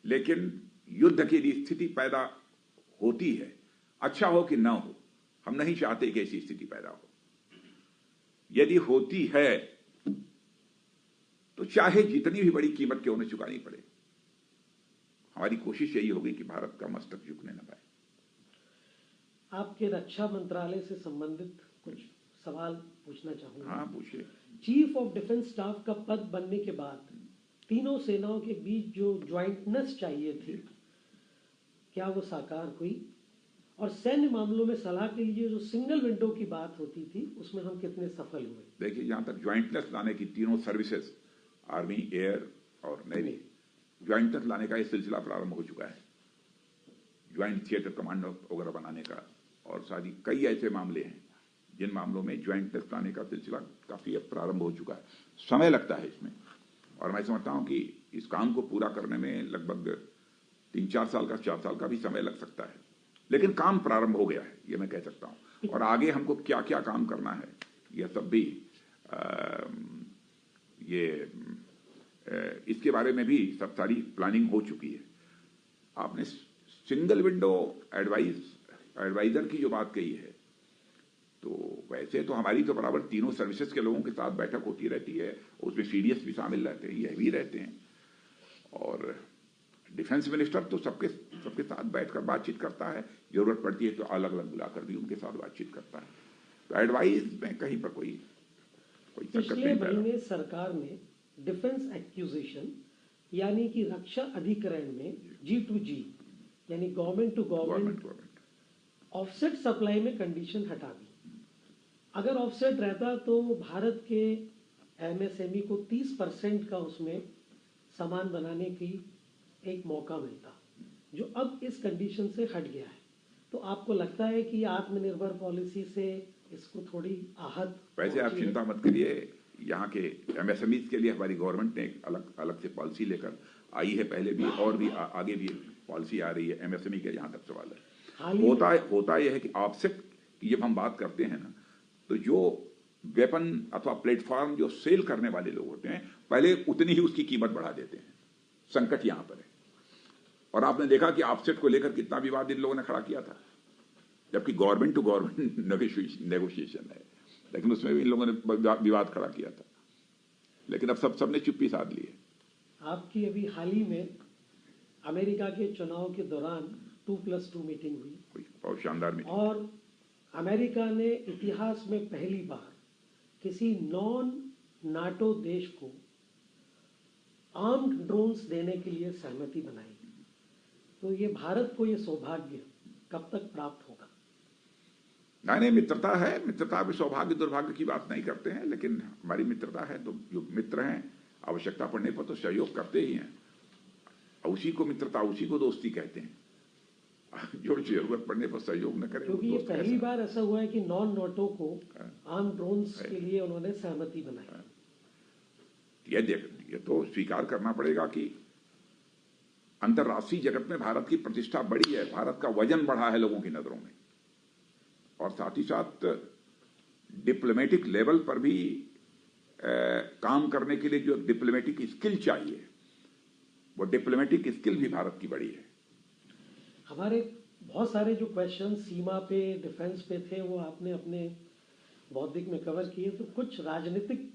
लेकिन युद्ध की स्थिति पैदा होती है, अच्छा हो कि ना हो, हम नहीं चाहते कि ऐसी स्थिति पैदा हो। यदि होती है तो चाहे जितनी भी बड़ी कीमत क्यों न चुकानी पड़े, हमारी कोशिश यही होगी कि भारत का मस्तक झुकने न पाए। आपके रक्षा मंत्रालय से संबंधित कुछ सवाल पूछना चाहूंगा। हाँ, पूछिए। चीफ ऑफ डिफेंस स्टाफ का पद बनने के बाद तीनों सेनाओं के बीच जो ज्वाइंटनेस चाहिए थी, क्या वो साकार हुई? और सैन्य मामलों में सलाह के लिए जो सिंगल विंडो की बात होती थी, उसमें हम कितने सफल हुए? देखिए, जहां तक ज्वाइंटनेस लाने की, तीनों सर्विसेज, आर्मी, एयर और नेवी, ज्वाइंटनेस लाने का यह सिलसिला प्रारंभ हो चुका है। ज्वाइंट थिएटर कमांड वगैरह बनाने का, और सारी कई ऐसे मामले हैं जिन मामलों में ज्वाइंटनेस लाने का सिलसिला काफी अब प्रारंभ हो चुका है। समय लगता है इसमें, और मैं समझता हूं कि इस काम को पूरा करने में लगभग 3-4 साल का, 4 साल का भी समय लग सकता है, लेकिन काम प्रारंभ हो गया है, ये मैं कह सकता हूं। और आगे हमको क्या क्या काम करना है, यह सब भी ये इसके बारे में भी सब सारी प्लानिंग हो चुकी है। आपने सिंगल विंडो एडवाइजर की जो बात कही है, तो वैसे तो हमारी तो बराबर तीनों सर्विसेज के लोगों के साथ बैठक होती रहती है, उसमें सीडीएस भी शामिल रहते हैं, यह भी रहते हैं, और डिफेंस मिनिस्टर तो सबके साथ बैठकर बातचीत करता है, जरूरत पड़ती है तो अलग अलग बुलाकर भी उनके साथ बातचीत करता है। तो एडवाइस में कहीं पर कोई पिछले महीने सरकार ने डिफेंस एक्विजिशन यानी कि रक्षा अधिग्रहण में G2G यानी government to government offset supply में कंडीशन हटा दी। अगर ऑफसेट रहता तो भारत के एमएसएमई को 30% का उसमें सामान बनाने की एक मौका मिलता, जो अब इस कंडीशन से हट गया है। तो आपको लगता है कि आत्मनिर्भर पॉलिसी से इसको थोड़ी आहत? वैसे आप चिंता मत करिए, यहाँ के एमएसएमई के लिए हमारी गवर्नमेंट ने एक अलग से पॉलिसी लेकर आई है, पहले भी और भी आगे भी पॉलिसी आ रही है एमएसएमई के। जहाँ तक सवाल है, होता यह है कि ऑफसेट की जब हम बात करते हैं ना, तो जो वेपन अथवा प्लेटफॉर्म जो सेल करने वाले लोग होते हैं, पहले उतनी ही उसकी कीमत बढ़ा देते हैं। संकट यहां पर है, और आपने देखा कि ऑफसेट को लेकर कितना विवाद इन लोगों ने खड़ा किया था, जबकि गवर्नमेंट टू गवर्नमेंट नेगोशिएशन है, लेकिन उसमें भी इन लोगों ने विवाद खड़ा किया था। लेकिन अब सबने चुप्पी साध ली है। आपकी अभी हाल ही में अमेरिका के चुनाव के दौरान 2+2 मीटिंग हुई, बहुत शानदार मीटिंग, और अमेरिका ने इतिहास में पहली बार किसी नॉन नाटो देश को आर्म्ड ड्रोन्स देने के लिए सहमति बनाई। तो ये भारत को ये सौभाग्य कब तक प्राप्त होगा? नहीं, मित्रता है, मित्रता में सौभाग्य दुर्भाग्य की बात नहीं करते हैं, लेकिन हमारी मित्रता है तो जो मित्र हैं आवश्यकता पड़ने पर तो सहयोग करते ही हैं। उसी को मित्रता, उसी को दोस्ती कहते हैं। जो जरूरत पड़ने पर सहयोग न करे, क्योंकि ये पहली बार ऐसा हुआ है कि नॉन नाटो को आर्म ड्रोन्स के लिए उन्होंने सहमति बनाई। ये तो स्वीकार करना पड़ेगा कि अंतर्राष्ट्रीय जगत में भारत की प्रतिष्ठा बढ़ी है, भारत का वजन बढ़ा है लोगों की नजरों में, और साथ ही साथ डिप्लोमेटिक लेवल पर भी काम करने के लिए जो डिप्लोमेटिक स्किल चाहिए, वो डिप्लोमेटिक स्किल भी भारत की बढ़ी है। हमारे बहुत सारे जो क्वेश्चन सीमा पे, डिफेंस पे थे, वो आपने अपने बौद्धिक में कवर किए, तो कुछ राजनीतिक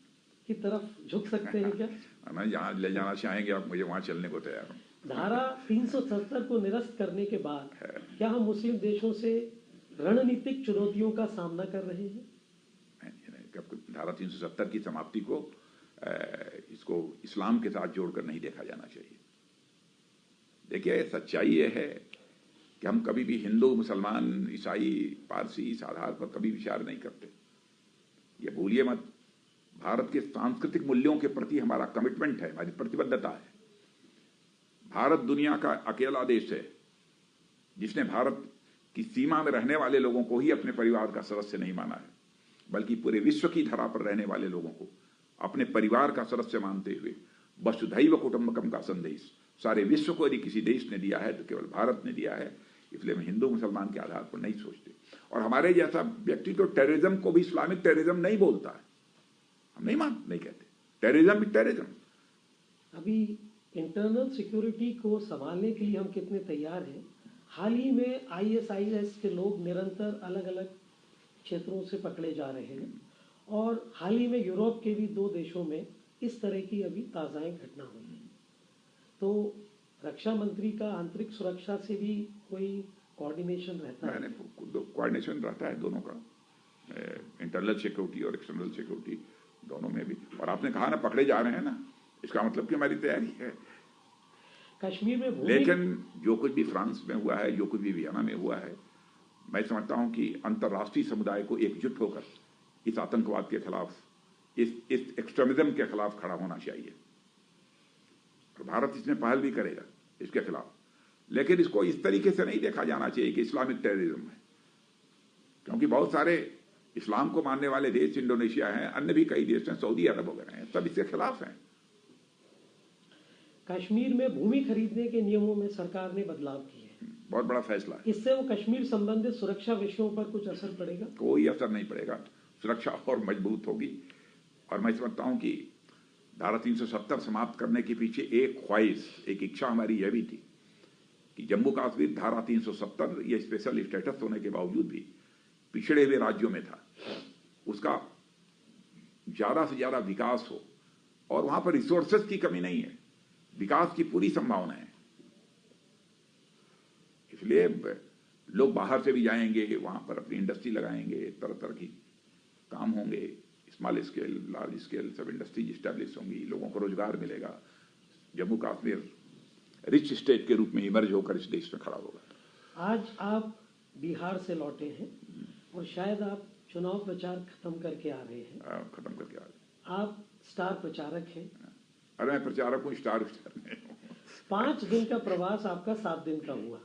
की तरफ झुक सकते हैं क्या? मैं जहाँ ले जाना चाहेंगे आप, मुझे वहां चलने को तैयार हूँ। धारा 370 को निरस्त करने के बाद क्या हम मुस्लिम देशों से रणनीतिक चुनौतियों का सामना कर रहे हैं? धारा 370 की समाप्ति को इसको इस्लाम के साथ जोड़कर नहीं देखा जाना चाहिए। देखिए, सच्चाई ये है कि हम कभी भी हिंदू, मुसलमान, ईसाई, पारसी इस आधार पर कभी विचार नहीं करते। ये भूलिए मत, भारत के सांस्कृतिक मूल्यों के प्रति हमारा कमिटमेंट है, हमारी प्रतिबद्धता है। भारत दुनिया का अकेला देश है जिसने भारत की सीमा में रहने वाले लोगों को ही अपने परिवार का सदस्य नहीं माना है, बल्कि पूरे विश्व की धरा पर रहने वाले लोगों को अपने परिवार का सदस्य मानते हुए वसुधैव कुटुंबकम का संदेश सारे विश्व को यदि किसी देश ने दिया है तो केवल भारत ने दिया है। इसलिए हम हिंदू मुसलमान के आधार पर नहीं सोचते, और हमारे जैसा व्यक्ति तो टेररिज्म को भी इस्लामिक टेररिज्म नहीं बोलता है, हम नहीं कहते टेररिज्म टेररिज्म। अभी इंटरनल सिक्योरिटी को संभालने के लिए हम कितने तैयार हैं? हाल ही में ISIS के लोग निरंतर अलग अलग क्षेत्रों से पकड़े जा रहे हैं, और हाल ही में यूरोप के भी 2 देशों में इस तरह की अभी ताज़ाएं घटना हुई है। तो रक्षा मंत्री का आंतरिक सुरक्षा से भी कोई कोऑर्डिनेशन रहता है? कोऑर्डिनेशन रहता है दोनों का, इंटरनल सिक्योरिटी और एक्सटर्नल सिक्योरिटी दोनों में भी। और आपने कहा ना पकड़े जा रहे हैं ना, इसका मतलब कि हमारी तैयारी है। कश्मीर में लेकिन जो कुछ भी फ्रांस में हुआ है, जो कुछ भी वियना में हुआ है, मैं समझता हूं कि अंतर्राष्ट्रीय समुदाय को एकजुट होकर इस आतंकवाद के खिलाफ, इस एक्सट्रीमिज्म के खिलाफ खड़ा होना चाहिए। और भारत इसमें पहल भी करेगा इसके खिलाफ, लेकिन इसको इस तरीके से नहीं देखा जाना चाहिए कि इस्लामिक टेररिज्म है, क्योंकि बहुत सारे इस्लाम को मानने वाले देश इंडोनेशिया हैं, अन्य भी कई देश हैं, सऊदी अरब वगैरह हैं, सब इसके खिलाफ हैं। कश्मीर में भूमि खरीदने के नियमों में सरकार ने बदलाव किए हैं, बहुत बड़ा फैसला है। इससे वो कश्मीर संबंधित सुरक्षा विषयों पर कुछ असर पड़ेगा? कोई असर नहीं पड़ेगा, सुरक्षा और मजबूत होगी। और मैं समझता हूं कि धारा 370 समाप्त करने के पीछे एक ख्वाहिश, एक इच्छा हमारी यह भी थी कि जम्मू कश्मीर धारा 370 ये स्पेशल स्टेटस होने के बावजूद भी पिछड़े हुए राज्यों में था, उसका ज्यादा से ज्यादा विकास हो। और वहां पर रिसोर्सेज की कमी नहीं है, विकास की पूरी संभावना है। इसलिए लोग बाहर से भी जाएंगे, वहां पर अपनी इंडस्ट्री लगाएंगे, तरह तरह की काम होंगे, स्मॉल स्केल, लार्ज स्केल सब इंडस्ट्रीज स्टैब्लिश होंगी, लोगों को रोजगार मिलेगा। जम्मू कश्मीर रिच स्टेट के रूप में इमर्ज होकर इस देश में खड़ा होगा। आज आप बिहार से लौटे हैं और शायद आप चुनाव प्रचार खत्म करके आ रहे हैं। खत्म करके आ रहे हैं। आप स्टार प्रचारक हैं। अरे मैं प्रचारक हूँ, स्टार नहीं हूँ। 5 दिन का प्रवास आपका 7 दिन का हुआ,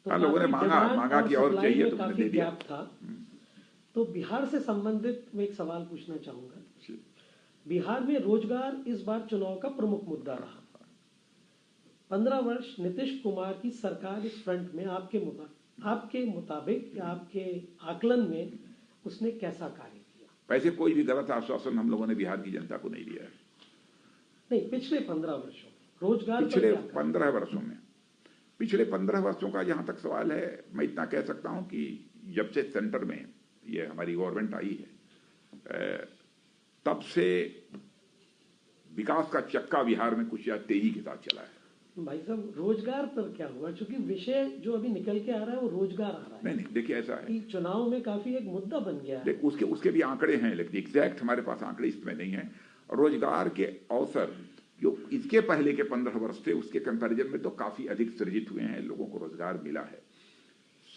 तो लोगों ने मांगा कि और चाहिए तो मैंने दे दिया। गैप था। तो बिहार से संबंधित मैं एक सवाल पूछना चाहूंगा। बिहार में रोजगार इस बार चुनाव का प्रमुख मुद्दा रहा। 15 वर्ष नीतीश कुमार की सरकार इस फ्रंट में आपके मुताबिक या आपके आकलन में उसने कैसा कार्य किया? वैसे कोई भी गलत आश्वासन हम लोगों ने बिहार की जनता को नहीं दिया है। नहीं, पिछले 15 वर्षों में रोजगार, पिछले 15 वर्षों में, पिछले 15 वर्षों का जहां तक सवाल है, मैं इतना कह सकता हूं कि जब से सेंटर में ये हमारी गवर्नमेंट आई है, तब से विकास का चक्का बिहार में कुछ तेजी के साथ चला है। भाई साहब, रोजगार पर क्या हुआ? क्योंकि विषय जो अभी निकल के आ रहा है वो रोजगार आ रहा है। नहीं, देखिए ऐसा है कि चुनाव में काफी एक मुद्दा बन गया है। उसके भी आंकड़े हैं, लेकिन एग्जैक्ट हमारे पास आंकड़े इसमें नहीं है। रोजगार के अवसर जो इसके पहले के 15 वर्ष थे, उसके कंपैरिजन में तो काफी अधिक सृजित हुए हैं, लोगों को रोजगार मिला है।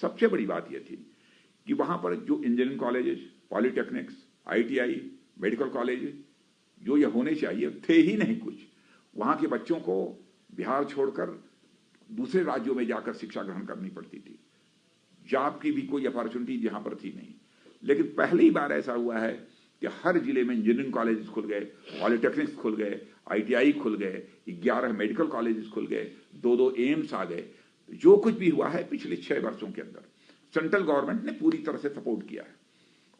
सबसे बड़ी बात यह थी कि वहां पर जो engineering colleges, polytechnics, ITI, medical college जो ये होने चाहिए थे ही नहीं कुछ। वहां के बच्चों को बिहार छोड़कर दूसरे राज्यों में जाकर शिक्षा ग्रहण करनी पड़ती थी। जॉब की भी कोई अपॉर्चुनिटी यहां पर थी नहीं। लेकिन पहली बार ऐसा हुआ है कि हर जिले में इंजीनियरिंग कॉलेजेस खुल गए, पॉलिटेक्निक्स खुल गए, ITI खुल गए, 11 मेडिकल कॉलेजेस खुल गए, 2 एम्स आ गए। जो कुछ भी हुआ है पिछले 6 वर्षों के अंदर सेंट्रल गवर्नमेंट ने पूरी तरह से सपोर्ट किया है।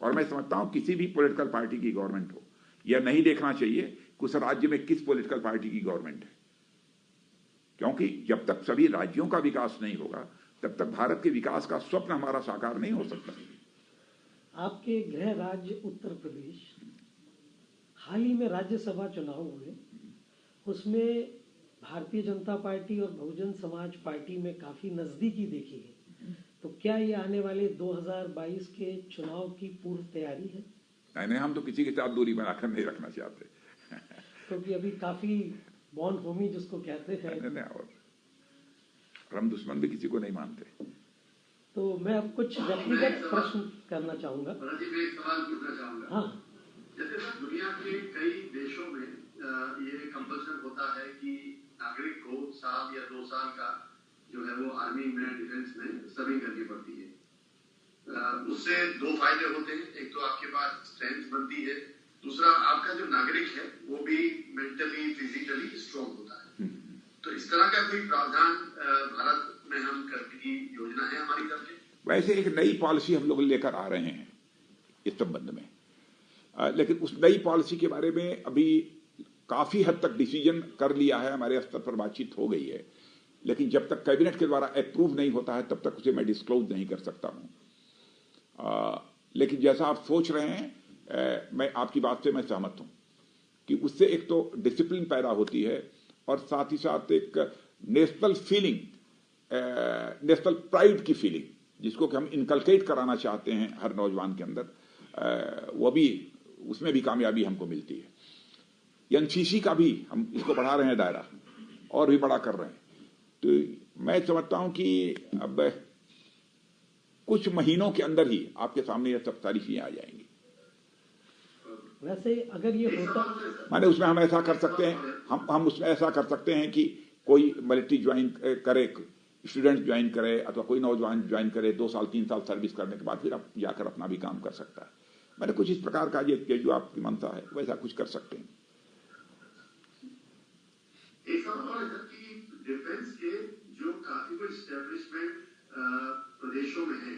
और मैं समझता हूं किसी भी पॉलिटिकल पार्टी की गवर्नमेंट हो, यह नहीं देखना चाहिए कि उस राज्य में किस पॉलिटिकल पार्टी की गवर्नमेंट है, क्योंकि जब तक सभी राज्यों का विकास नहीं होगा तब तक भारत के विकास का स्वप्न हमारा साकार नहीं हो सकता। आपके गृह राज्य उत्तर प्रदेश, हाल ही में राज्यसभा चुनाव हुए, उसमें भारतीय जनता पार्टी और बहुजन समाज पार्टी में काफी नजदीकी देखी है। तो क्या ये आने वाले 2022 के चुनाव की पूर्व तैयारी है? नहीं, हम तो किसी के साथ दूरी बनाकर नहीं रखना चाहते। क्योंकि अभी काफी बॉन्ड होमी जिसको कहते हैं, नहीं, और हम दुश्मन भी किसी को नहीं मानते। तो मैं अब कुछ व्यक्तिगत प्रश्न करना चाहूंगा। मैं एक सवाल पूछना चाहूंगा। हाँ, जैसे सर दुनिया के कई देशों में ये कंपल्सन होता है कि नागरिक को 1 साल या 2 साल का जो है वो आर्मी में, डिफेंस में सर्विंग करनी पड़ती है। उससे 2 फायदे होते हैं। एक तो आपके पास स्ट्रेंथ बनती है, दूसरा आपका जो नागरिक है वो भी मेंटली फिजिकली स्ट्रॉन्ग होता है। तो इस तरह का कोई प्रावधान भारत में हम करने की योजना है हमारी तरफ से? वैसे एक नई पॉलिसी हम लोग लेकर आ रहे हैं इस संबंध में, लेकिन उस नई पॉलिसी के बारे में अभी काफी हद तक डिसीजन कर लिया है, हमारे स्तर पर बातचीत हो गई है, लेकिन जब तक कैबिनेट के द्वारा अप्रूव नहीं होता है तब तक उसे मैं डिस्क्लोज नहीं कर सकता हूं। लेकिन जैसा आप सोच रहे हैं, मैं आपकी बात से मैं सहमत हूं कि उससे एक तो डिसिप्लिन पैदा होती है और साथ ही साथ एक नेशनल फीलिंग, नेशनल प्राइड की फीलिंग जिसको कि हम इनकलकेट कराना चाहते हैं हर नौजवान के अंदर, वो भी उसमें भी कामयाबी हमको मिलती है। NCC का भी हम इसको बढ़ा रहे हैं दायरा, और भी बड़ा कर रहे हैं। तो मैं समझता हूं कि अब कुछ महीनों के अंदर ही आपके सामने ये सब सारी चीजें आ जाएंगी। वैसे अगर ये होता, माने उसमें हम ऐसा कर सकते हैं, हम उसमें ऐसा कर सकते हैं कि कोई मिलिट्री ज्वाइन करे, स्टूडेंट ज्वाइन करे, अथवा कोई नौजवान ज्वाइन करे, 2 साल 3 साल सर्विस करने के बाद फिर आप जाकर अपना भी काम कर सकता है। मैंने कुछ इस प्रकार का ये जो आपकी मनसा है वैसा कुछ कर सकते हैं। एक सवाल और है कि डिफेंस के जो काफी कुछ एस्टेब्लिशमेंट प्रदेशों में है,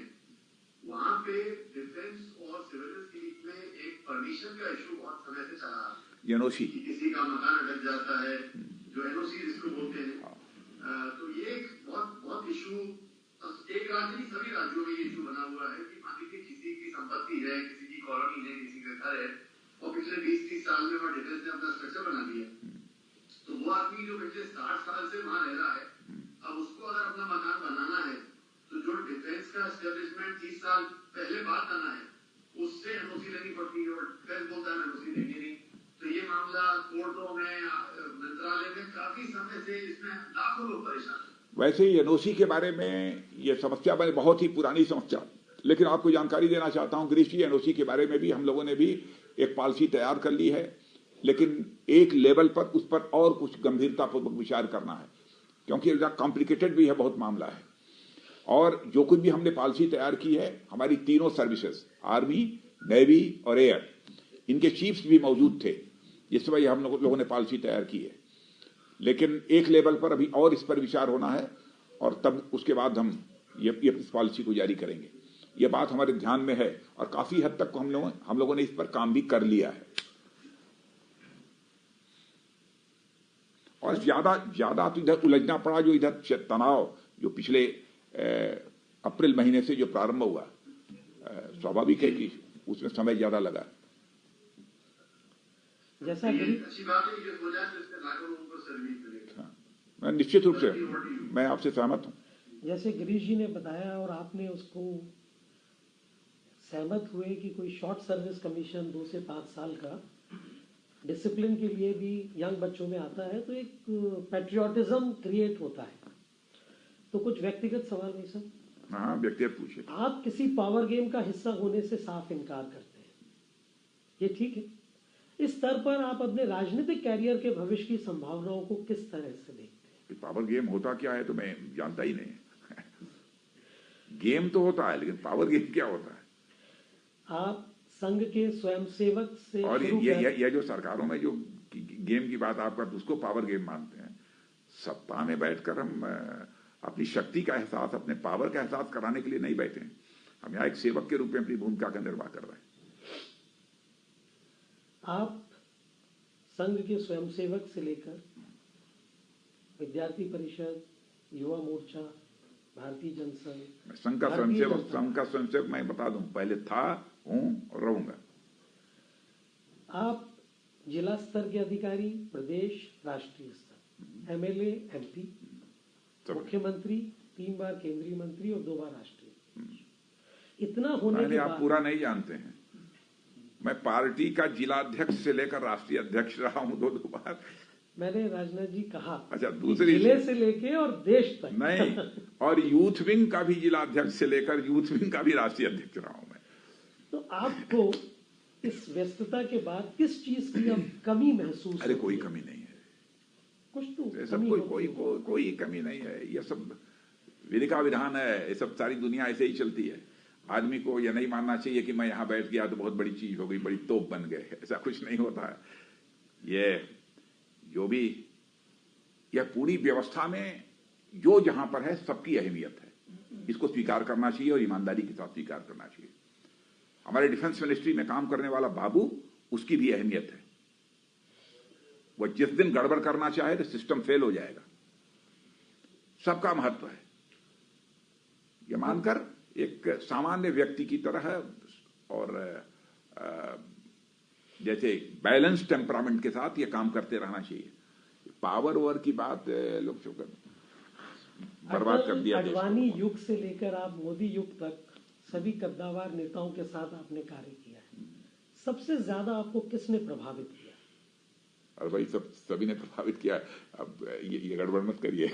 वहां पे डिफेंस और सिविलियंस के बीच में एक परमिशन का इशू बहुत समय से चला एनओसी किसी का मकान अटक जाता है, जो एनओसी जिसको बोलते हैं, तो ये एक बहुत बहुत इशू एक राज्य नहीं सभी राज्यों में ये इशू बना हुआ है कि मान लीजिए किसी की संपत्ति है, किसी की कॉलोनी है, किसी का घर है और पिछले 20-30 साल में वहाँ डिफेंस ने अपना स्ट्रक्चर बना दिया, तो वो आदमी जो पिछले 60 साल से वहाँ रह रहा है, अब उसको अगर अपना मकान बनाना है तो जो डिफेंस का एस्टेब्लिशमेंट 30 साल पहले बात करना है उससे एनओसी लेनी पड़ती है और डिफेंस बोलता है एनओसी देंगे नहीं। तो ये मामला कोर्टों में, मंत्रालय में काफी समय से इसमें लाखों लोग परेशान हैं। वैसे ही एनओसी के बारे में ये समस्या बनी, बहुत ही पुरानी समस्या, लेकिन आपको जानकारी देना चाहता हूं गिरीश जी, एनओसी के बारे में भी हम लोगों ने भी एक पॉलिसी तैयार कर ली है, लेकिन एक लेवल पर उस पर और कुछ गंभीरतापूर्वक विचार करना है, क्योंकि कॉम्प्लिकेटेड भी है, बहुत मामला है। और जो कुछ भी हमने पॉलिसी तैयार की है, हमारी तीनों सर्विसेज, आर्मी, नेवी और एयर, इनके चीफ्स भी मौजूद थे जिस वजह हम लोगों ने पॉलिसी तैयार की है, लेकिन एक लेवल पर अभी और इस पर विचार होना है और तब उसके बाद हम ये इस पॉलिसी को जारी करेंगे। ये बात हमारे ध्यान में है और काफी हद तक हम लोगों ने इस पर काम भी कर लिया है। और ज्यादा तो इधर उलझना पड़ा, जो इधर तनाव जो पिछले अप्रैल महीने से जो प्रारंभ हुआ, स्वाभाविक है कि उसमें समय ज्यादा लगा। जैसा अच्छी बात है, ये हो जाए तो इससे लाखों लोगों को सर्विस मिलेगी। मैं निश्चित रूप से मैं आपसे सहमत हूं। जैसे गिरीश जी ने बताया और आपने उसको सहमत हुए कि कोई शॉर्ट सर्विस कमीशन 2 से 5 साल का डिसिप्लिन के लिए भी यंग बच्चों में आता है, तो एक पैट्रियोटिज्म क्रिएट होता है। तो कुछ व्यक्तिगत सवाल नहीं सर? हाँ, व्यक्तिगत पूछिए। आप किसी पावर गेम का हिस्सा होने से साफ इनकार करते हैं, ये ठीक है? इस स्तर पर आप अपने राजनीतिक कैरियर के भविष्य की संभावनाओं को किस तरह से देखते हैं? पावर गेम होता क्या है तो मैं जानता ही नहीं। गेम तो होता है, लेकिन पावर गेम क्या होता है? आप संघ के स्वयंसेवक से और ये जो सरकारों में जो गेम की बात आप करते उसको पावर गेम मानते हैं। सत्ता में बैठकर हम अपनी शक्ति का एहसास, अपने पावर का एहसास कराने के लिए नहीं बैठे हैं। हम यहाँ एक सेवक के रूप में अपनी भूमिका का निर्वाह कर रहे हैं। आप संघ के स्वयंसेवक से लेकर विद्यार्थी परिषद, युवा मोर्चा, भारतीय जनसंघ, संघ का स्वयंसेवक मैं बता दूं, पहले था, हूं और रहूंगा। आप जिला स्तर के अधिकारी, प्रदेश, राष्ट्रीय स्तर, एमएलए, एमपी, मुख्यमंत्री, 3 बार केंद्रीय मंत्री और 2 बार राष्ट्रीय। इतना होने के बाद आप पूरा नहीं जानते हैं, मैं पार्टी का जिलाध्यक्ष से लेकर राष्ट्रीय अध्यक्ष रहा हूं 2 बार। मैंने राजनाथ जी कहा, अच्छा, दूसरी जिले से लेके और देश तक नहीं, और यूथ विंग का भी जिलाध्यक्ष से लेकर यूथ विंग का भी राष्ट्रीय अध्यक्ष रहा हूं मैं। तो आपको इस व्यस्तता के बाद किस चीज की अब कमी महसूस? अरे कोई कमी नहीं है, कुछ तो सब कोई कमी नहीं है। ये सब विधि का विधान है, ये सब सारी दुनिया ऐसे ही चलती है। आदमी को यह नहीं मानना चाहिए कि मैं यहां बैठ गया तो बहुत बड़ी चीज हो गई, बड़ी तोप बन गए, ऐसा कुछ नहीं होता है। ये जो भी यह पूरी व्यवस्था में जो जहां पर है सबकी अहमियत है, इसको स्वीकार करना चाहिए और ईमानदारी के साथ स्वीकार करना चाहिए। हमारे डिफेंस मिनिस्ट्री में काम करने वाला बाबू, उसकी भी अहमियत है। वो जिस दिन गड़बड़ करना चाहे तो सिस्टम फेल हो जाएगा। सबका महत्व है, यह मानकर एक सामान्य व्यक्ति की तरह और जैसे बैलेंस टेम्परामेंट के साथ ये काम करते रहना चाहिए। पावर ओवर की बात लोग बर्बाद कर दिया। अडवाणी युग से लेकर आप मोदी युग तक सभी कद्दावर नेताओं के साथ आपने कार्य किया है, सबसे ज्यादा आपको किसने प्रभावित किया? और भाई सभी ने प्रभावित किया। अब ये गड़बड़ मत करिए।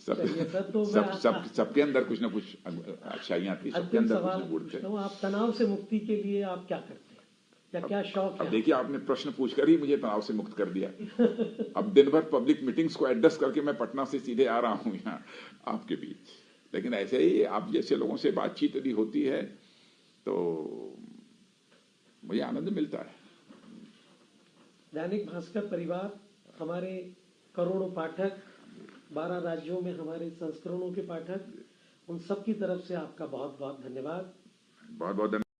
सबके अंदर कुछ ना कुछ अच्छाइयां थी, सबके अंदर कुछ ना कुछ थे। आप तनाव से मुक्ति के लिए आप क्या करते हैं, या क्या शौक है? अब देखिए, आपने प्रश्न पूछकर ही मुझे तनाव से मुक्त कर दिया। अब दिन भर पब्लिक मीटिंग्स को एडजस्ट करके मैं पटना से सीधे आ रहा हूँ यहाँ आपके बीच, लेकिन ऐसे ही आप जैसे लोगों से बातचीत यदि होती है तो मुझे आनंद मिलता है। दैनिक भास्कर परिवार, हमारे करोड़ों पाठक, 12 राज्यों में हमारे संस्करणों के पाठक, उन सब की तरफ से आपका बहुत बहुत धन्यवाद। बहुत बहुत धन्यवाद।